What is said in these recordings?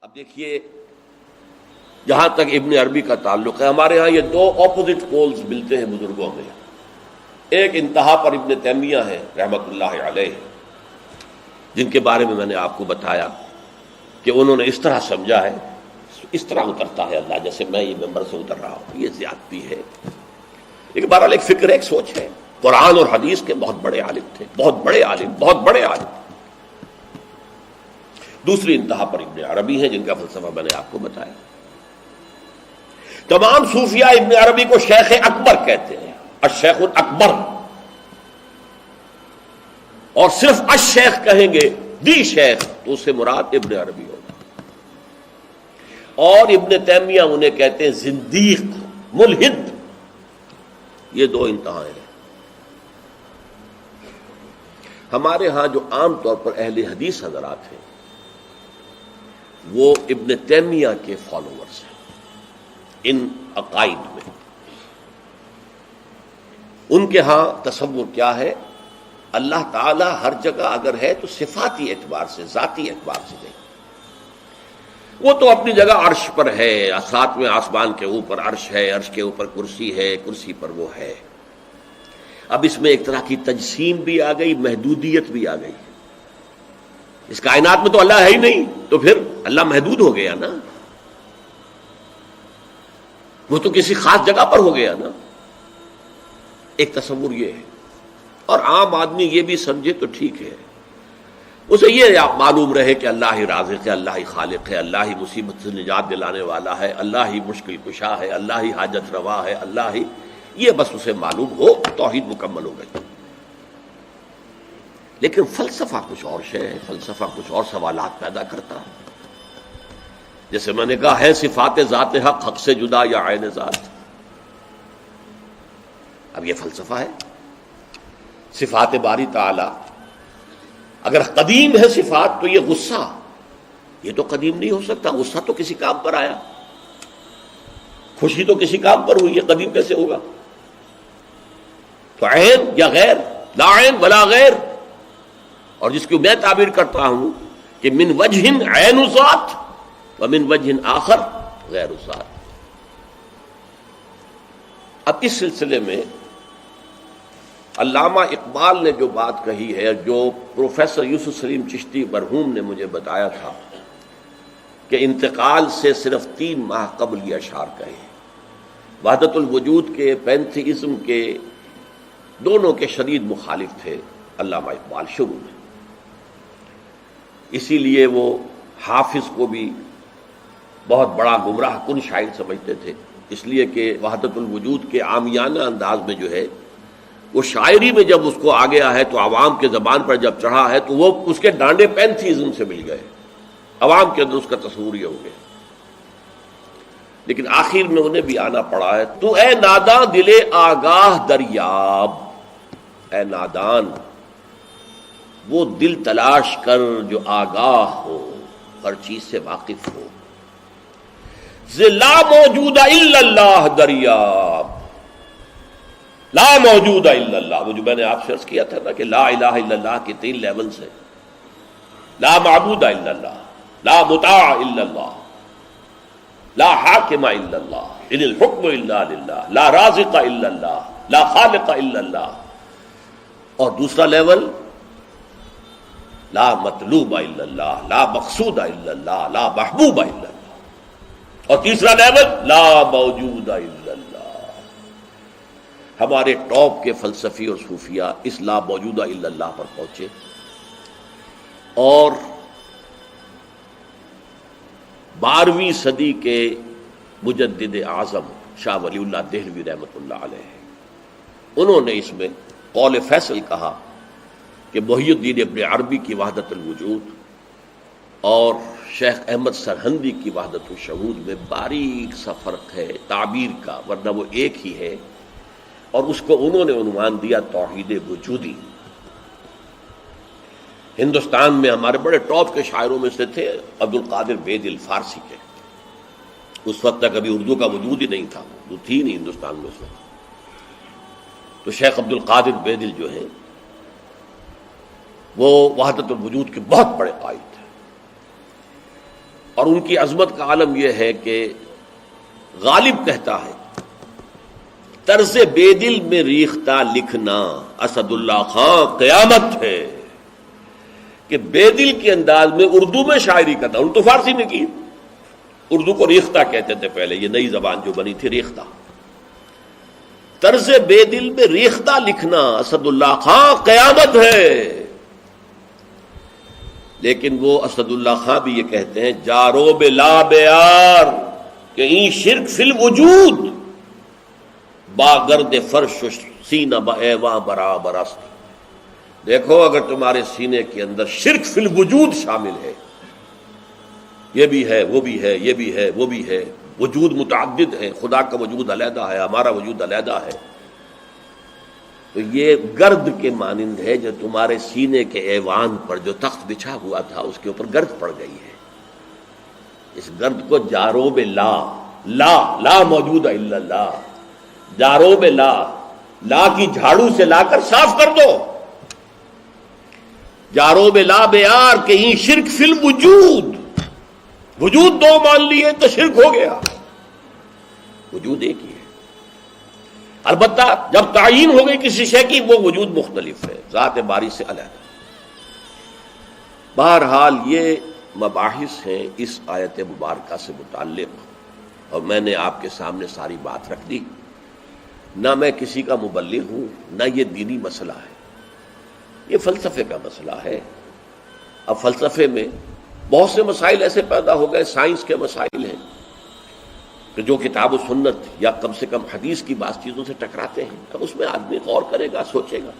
اب دیکھیے جہاں تک ابن عربی کا تعلق ہے، ہمارے ہاں یہ دو اپوزٹ پولز ملتے ہیں بزرگوں میں. ایک انتہا پر ابن تیمیہ ہے رحمۃ اللہ علیہ، جن کے بارے میں نے آپ کو بتایا کہ انہوں نے اس طرح سمجھا ہے، اس طرح اترتا ہے اللہ جیسے میں یہ ممبر سے اتر رہا ہوں، یہ زیادتی ہے. لیکن بہرحال ایک فکر ہے، ایک سوچ ہے. قرآن اور حدیث کے بہت بڑے عالم تھے، بہت بڑے عالم، بہت بڑے عالم. دوسری انتہا پر ابن عربی ہیں جن کا فلسفہ میں نے آپ کو بتایا. تمام صوفیاء ابن عربی کو شیخ اکبر کہتے ہیں، الشیخ الاکبر، اور صرف الشیخ کہیں گے، دی شیخ، تو اس سے مراد ابن عربی ہوگا. اور ابن تیمیہ انہیں کہتے ہیں زندیق، ملحد. یہ دو انتہائیں ہیں. ہمارے ہاں جو عام طور پر اہل حدیث حضرات ہیں وہ ابن تیمیہ کے فالوورز ہیں ان عقائد میں. ان کے ہاں تصور کیا ہے؟ اللہ تعالی ہر جگہ اگر ہے تو صفاتی اعتبار سے، ذاتی اعتبار سے نہیں. وہ تو اپنی جگہ عرش پر ہے، ساتویں آسمان کے اوپر عرش ہے، عرش کے اوپر کرسی ہے، کرسی پر وہ ہے. اب اس میں ایک طرح کی تجسیم بھی آ گئی، محدودیت بھی آ گئی. اس کائنات میں تو اللہ ہے ہی نہیں، تو پھر اللہ محدود ہو گیا نا، وہ تو کسی خاص جگہ پر ہو گیا نا. ایک تصور یہ ہے. اور عام آدمی یہ بھی سمجھے تو ٹھیک ہے، اسے یہ معلوم رہے کہ اللہ ہی رازق ہے، اللہ ہی خالق ہے، اللہ ہی مصیبت سے نجات دلانے والا ہے، اللہ ہی مشکل کشا ہے، اللہ ہی حاجت روا ہے، اللہ ہی، یہ بس اسے معلوم ہو، توحید مکمل ہو گئی. لیکن فلسفہ کچھ اور شے ہے، فلسفہ کچھ اور سوالات پیدا کرتا ہے. جیسے میں نے کہا ہے صفات ذات حق حق سے جدا یا عین ذات. اب یہ فلسفہ ہے. صفات باری تعالی اگر قدیم ہے صفات تو یہ غصہ، یہ تو قدیم نہیں ہو سکتا. غصہ تو کسی کام پر آیا، خوشی تو کسی کام پر ہوئی، یہ قدیم کیسے ہوگا؟ تو عین یا غیر، لا عین ولا غیر. اور جس کی میں تعبیر کرتا ہوں کہ من وجہ عین ذات ومن وجہ آخر غیر ذات. اب اس سلسلے میں علامہ اقبال نے جو بات کہی ہے، جو پروفیسر یوسف سلیم چشتی مرحوم نے مجھے بتایا تھا کہ انتقال سے صرف 3 ماہ قبل یہ اشعار کہے. وحدت الوجود کے، پینتھیزم کے، دونوں کے شدید مخالف تھے علامہ اقبال شروع میں. اسی لیے وہ حافظ کو بھی بہت بڑا گمراہ کن شاعر سمجھتے تھے، اس لیے کہ وحدت الوجود کے عامیانہ انداز میں جو ہے وہ شاعری میں جب اس کو آ گیا ہے تو عوام کے زبان پر جب چڑھا ہے تو وہ اس کے ڈانڈے پینتھیزم سے مل گئے، عوام کے اندر اس کا تصور یہ ہو گیا. لیکن آخر میں انہیں بھی آنا پڑا ہے. تو اے ناداں دل آگاہ دریاب، اے نادان وہ دل تلاش کر جو آگاہ ہو، ہر چیز سے واقف ہو. لا موجود الا اللہ دریاب، لا موجود الا اللہ. وہ جو میں نے آپ سے عرض کیا تھا نا کہ لا الہ الا اللہ کے 3 لیولز ہیں. لا معبود الا اللہ، لا مطاع الا اللہ، لا حاکم الا اللہ، ان الحکم الا للہ، لا رازق الا اللہ، لا خالق الا اللہ. اور دوسرا لیول لا مطلوب الا اللہ، لا مقصود الا اللہ، لا محبوب الا اللہ. اور تیسرا لیول لا موجود الا اللہ. ہمارے ٹاپ کے فلسفی اور صوفیاء اس لا موجودہ الا اللہ پر پہنچے. اور 12ویں صدی کے مجدد اعظم شاہ ولی اللہ دہلوی رحمۃ اللہ علیہ، انہوں نے اس میں قول فیصل کہا کہ محی الدین ابن عربی کی وحدت الوجود اور شیخ احمد سرہندی کی وحدت الشہود میں باریک سا فرق ہے تعبیر کا، ورنہ وہ ایک ہی ہے. اور اس کو انہوں نے عنوان دیا توحید وجودی. ہندوستان میں ہمارے بڑے ٹاپ کے شاعروں میں سے تھے عبد القادر بید الفارسی کے. اس وقت تک ابھی اردو کا وجود ہی نہیں تھا، اردو تھی نہیں ہندوستان میں اس وقت. تو شیخ عبد القادر بیدل جو ہیں وہ وحدت الوجود کے بہت بڑے قائد تھے. اور ان کی عظمت کا عالم یہ ہے کہ غالب کہتا ہے طرز بے دل میں ریختہ لکھنا اسد اللہ خان قیامت ہے، کہ بے دل کے انداز میں اردو میں شاعری کرتا، ان تو فارسی میں کی، اردو کو ریختہ کہتے تھے پہلے، یہ نئی زبان جو بنی تھی ریختہ، طرز بے دل میں ریختہ لکھنا اسد اللہ خان قیامت ہے۔ لیکن وہ اسد اللہ خان بھی یہ کہتے ہیں جارو بلا بیار کہ این شرک فی الوجود باگرد فرش سینہ بایواں برابر است۔ دیکھو اگر تمہارے سینے کے اندر شرک فی الوجود شامل ہے، یہ بھی ہے وہ بھی ہے یہ بھی ہے وہ بھی ہے، وجود متعدد ہے، خدا کا وجود علیحدہ ہے، ہمارا وجود علیحدہ ہے، تو یہ گرد کے مانند ہے جو تمہارے سینے کے ایوان پر جو تخت بچھا ہوا تھا اس کے اوپر گرد پڑ گئی ہے۔ اس گرد کو جاروب لا، لا موجود ہے الا اللہ، جاروب لا کی جھاڑو سے لا کر صاف کر دو، جاروب لا بیار کہیں شرک فی الوجود، وجود دو مان لیے تو شرک ہو گیا، وجود ایک ہی ہے۔ البتہ جب تعین ہو گئی کسی شے کی وہ وجود مختلف ہے، ذات باری سے علیحدہ۔ بہرحال یہ مباحث ہیں اس آیت مبارکہ سے متعلق، اور میں نے آپ کے سامنے ساری بات رکھ دی۔ نہ میں کسی کا مبلغ ہوں، نہ یہ دینی مسئلہ ہے، یہ فلسفے کا مسئلہ ہے۔ اب فلسفے میں بہت سے مسائل ایسے پیدا ہو گئے، سائنس کے مسائل ہیں کہ جو کتاب و سنت یا کم سے کم حدیث کی بعض چیزوں سے ٹکراتے ہیں، اب اس میں آدمی غور کرے گا، سوچے گا۔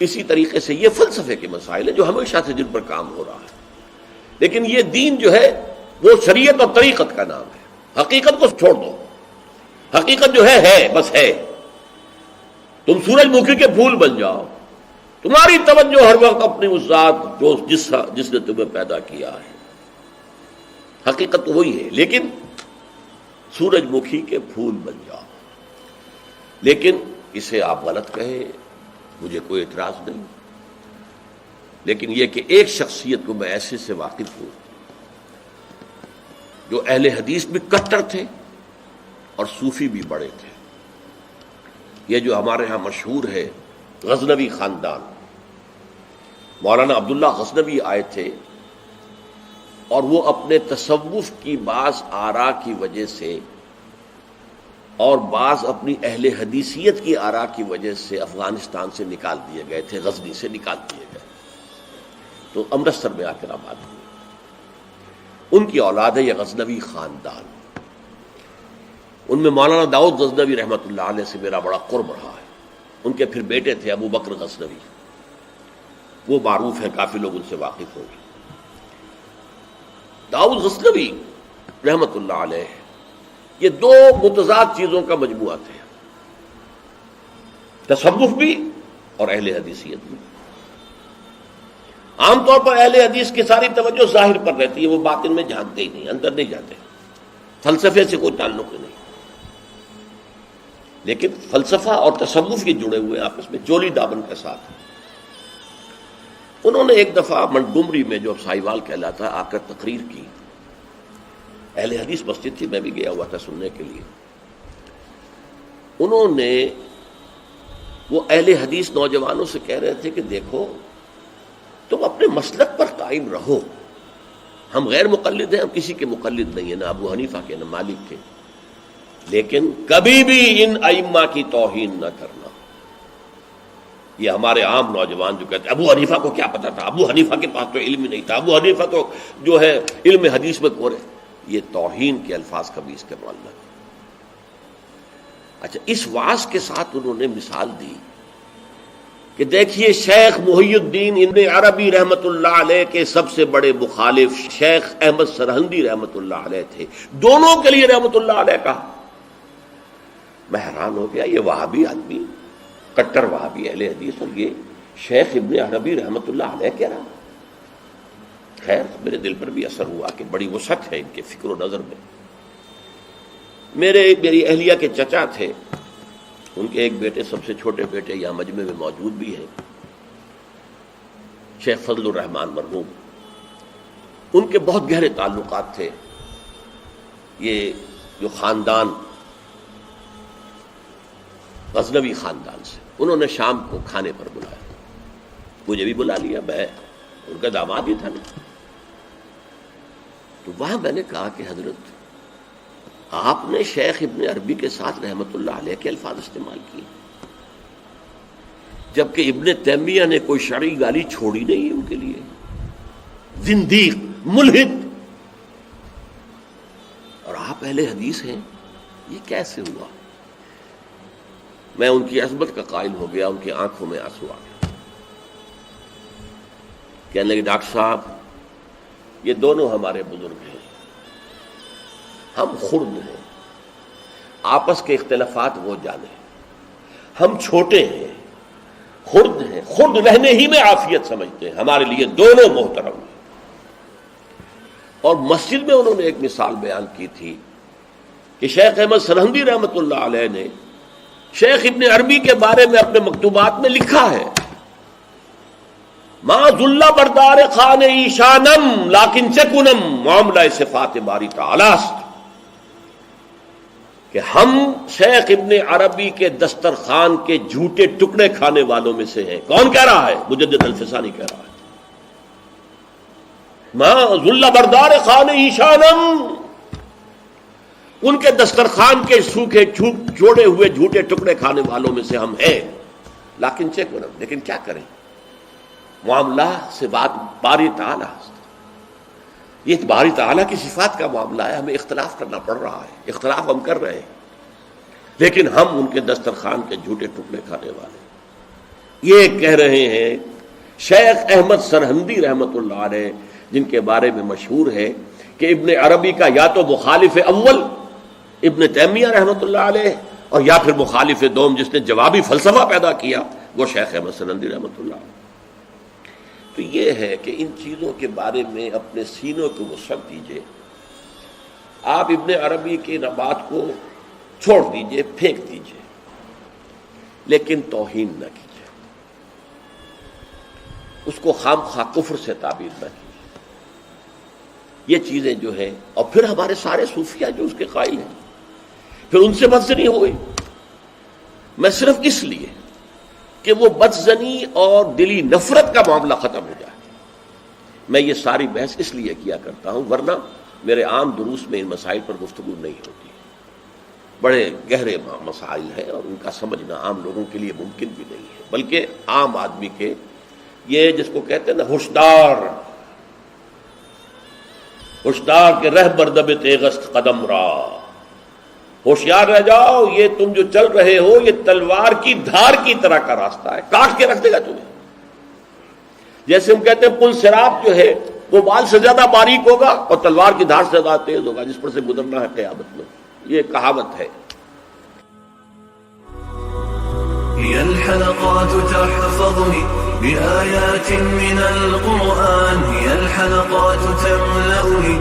اسی طریقے سے یہ فلسفے کے مسائل ہیں جو ہمیشہ سے جن پر کام ہو رہا ہے، لیکن یہ دین جو ہے وہ شریعت اور طریقت کا نام ہے۔ حقیقت کو چھوڑ دو، حقیقت جو ہے بس ہے۔ تم سورج مکھی کے پھول بن جاؤ، تمہاری توجہ ہر وقت اپنی اس ذات جو جس نے تمہیں پیدا کیا ہے، حقیقت تو وہی ہے، لیکن سورج مکھی کے پھول بن جاؤ۔ لیکن اسے آپ غلط کہیں، مجھے کوئی اعتراض نہیں، لیکن یہ کہ ایک شخصیت کو میں ایسے سے واقف ہوں جو اہل حدیث بھی کٹر تھے اور صوفی بھی بڑے تھے۔ یہ جو ہمارے ہاں مشہور ہے غزنوی خاندان، مولانا عبداللہ غزنوی آئے تھے اور وہ اپنے تصوف کی بعض آراء کی وجہ سے اور بعض اپنی اہل حدیثیت کی آراء کی وجہ سے افغانستان سے نکال دیے گئے تھے، غزنی سے نکال دیے گئے، تو امرتسر میں آ کر آباد ہوئے۔ ان کی اولاد ہے یہ غزنوی خاندان۔ ان میں مولانا داؤد غزنوی رحمۃ اللہ علیہ سے میرا بڑا قرب رہا ہے۔ ان کے پھر بیٹے تھے ابو بکر غزنوی، وہ معروف ہیں، کافی لوگ ان سے واقف ہوں گے۔ داؤد غزنوی رحمۃ اللہ علیہ یہ دو متضاد چیزوں کا مجموعہ تھے، تصوف بھی اور اہل حدیثیت بھی۔ عام طور پر اہل حدیث کی ساری توجہ ظاہر پر رہتی ہے، وہ باطن میں جانتے ہی نہیں، اندر نہیں جاتے، فلسفے سے کوئی تعلق ہی نہیں۔ لیکن فلسفہ اور تصوف یہ جڑے ہوئے آپس میں چولی دامن کے ساتھ۔ انہوں نے ایک دفعہ منٹگمری میں جو سائیوال کہلاتا ہے آ کر تقریر کی، اہل حدیث مسجد تھی، میں بھی گیا ہوا تھا سننے کے لیے۔ انہوں نے وہ اہل حدیث نوجوانوں سے کہہ رہے تھے کہ دیکھو تم اپنے مسلک پر قائم رہو، ہم غیر مقلد ہیں، ہم کسی کے مقلد نہیں ہیں، نہ ابو حنیفہ کے نہ مالک کے، لیکن کبھی بھی ان ائمہ کی توہین نہ کرنا۔ یہ ہمارے عام نوجوان جو کہتے ہیں ابو حنیفہ کو کیا پتا تھا، ابو حنیفہ کے پاس تو علم ہی نہیں تھا، ابو حنیفہ تو جو ہے علم حدیث میں کورے، یہ توہین کے الفاظ کبھی استعمال نہ کریں۔ اچھا، اس واعظ کے ساتھ انہوں نے مثال دی کہ دیکھیے شیخ محی الدین ابن عربی رحمت اللہ علیہ کے سب سے بڑے مخالف شیخ احمد سرہندی رحمت اللہ علیہ تھے، دونوں کے لیے رحمت اللہ علیہ کہا۔ میں حیران ہو گیا، یہ وہابی آدمی، کٹر وہابی اہل حدیث، اور یہ شیخ ابن عربی رحمت اللہ علیہ کہہ رہا۔ خیر میرے دل پر بھی اثر ہوا کہ بڑی وسعت ہے ان کے فکر و نظر میں۔ میری اہلیہ کے چچا تھے، ان کے ایک بیٹے، سب سے چھوٹے بیٹے یہاں مجمع میں موجود بھی ہیں، شیخ فضل الرحمان مرحوم۔ ان کے بہت گہرے تعلقات تھے یہ جو خاندان غزنوی خاندان سے. انہوں نے شام کو کھانے پر بلایا، مجھے بھی بلا لیا، میں ان کا داماد ہی تھا نا. تو وہاں میں نے کہا کہ حضرت آپ نے شیخ ابن عربی کے ساتھ رحمت اللہ علیہ کے الفاظ استعمال کیے، جبکہ ابن تیمیہ نے کوئی شرعی گالی چھوڑی نہیں ان کے لیے. زندیق، ملحد، اور آپ اہل حدیث ہیں، یہ کیسے ہوا؟ میں ان کی عظمت کا قائل ہو گیا، ان کی آنکھوں میں آنسو آ گیا. کہنے لگے ڈاکٹر صاحب یہ دونوں ہمارے بزرگ ہیں، ہم خرد ہیں، آپس کے اختلافات وہ جانے، ہم چھوٹے ہیں، خرد ہیں، خرد رہنے ہی میں عافیت سمجھتے ہیں، ہمارے لیے دونوں محترم ہیں. اور مسجد میں انہوں نے ایک مثال بیان کی تھی کہ شیخ احمد سرہندی رحمۃ اللہ علیہ نے شیخ ابن عربی کے بارے میں اپنے مکتوبات میں لکھا ہے، ما ذل بردار خان ایشانم لیکن چکنم معاملہ صفات باری تعالی است، کہ ہم شیخ ابن عربی کے دسترخوان کے جھوٹے ٹکڑے کھانے والوں میں سے ہیں. کون کہہ رہا ہے؟ مجدد الفسانی کہہ رہا ہے. ما ذل بردار خان ایشانم، ان کے دسترخوان کے سوکھے جوڑے ہوئے جھوٹے ٹکڑے کھانے والوں میں سے ہم ہیں. لیکن چکنم، لیکن کیا کریں، معاملہ سے بات باری تعالی، یہ باری تعالیٰ کی صفات کا معاملہ ہے، ہمیں اختلاف کرنا پڑ رہا ہے، اختلاف ہم کر رہے ہیں، لیکن ہم ان کے دسترخوان کے جھوٹے ٹکڑے کھانے والے. یہ کہہ رہے ہیں شیخ احمد سرہندی رحمت اللہ علیہ، جن کے بارے میں مشہور ہے کہ ابن عربی کا یا تو مخالف اول ابن تیمیہ رحمت اللہ علیہ، اور یا پھر مخالف دوم جس نے جوابی فلسفہ پیدا کیا وہ شیخ احمد سرہندی رحمت اللہ علیہ. تو یہ ہے کہ ان چیزوں کے بارے میں اپنے سینوں کو وسعت دیجیے. آپ ابن عربی کی بات کو چھوڑ دیجیے، پھینک دیجیے، لیکن توہین نہ کیجیے، اس کو خام خواہ کفر سے تعبیر نہ کیجیے. یہ چیزیں جو ہیں، اور پھر ہمارے سارے صوفیہ جو اس کے قائل ہیں، پھر ان سے بدزنی ہو گئی. میں صرف اس لیے کہ وہ بدزنی اور دلی نفرت کا معاملہ ختم ہو جائے، میں یہ ساری بحث اس لیے کیا کرتا ہوں، ورنہ میرے عام دروس میں ان مسائل پر گفتگو نہیں ہوتی. بڑے گہرے مسائل ہیں اور ان کا سمجھنا عام لوگوں کے لیے ممکن بھی نہیں ہے، بلکہ عام آدمی کے، یہ جس کو کہتے ہیں نا ہوشدار کے رہ بردب تیغست قدم را، ہوشیار رہ جاؤ، یہ تم جو چل رہے ہو یہ تلوار کی دھار کی طرح کا راستہ ہے، کاٹ کے رکھ دے گا تمہیں. جیسے ہم کہتے ہیں پل صراط جو ہے وہ بال سے زیادہ باریک ہوگا اور تلوار کی دھار سے زیادہ تیز ہوگا، جس پر سے گزرنا ہے قیامت میں. یہ کہاوت ہے. هي الحلقات تحفظني بآيات من القرآن، هي الحلقات تملأني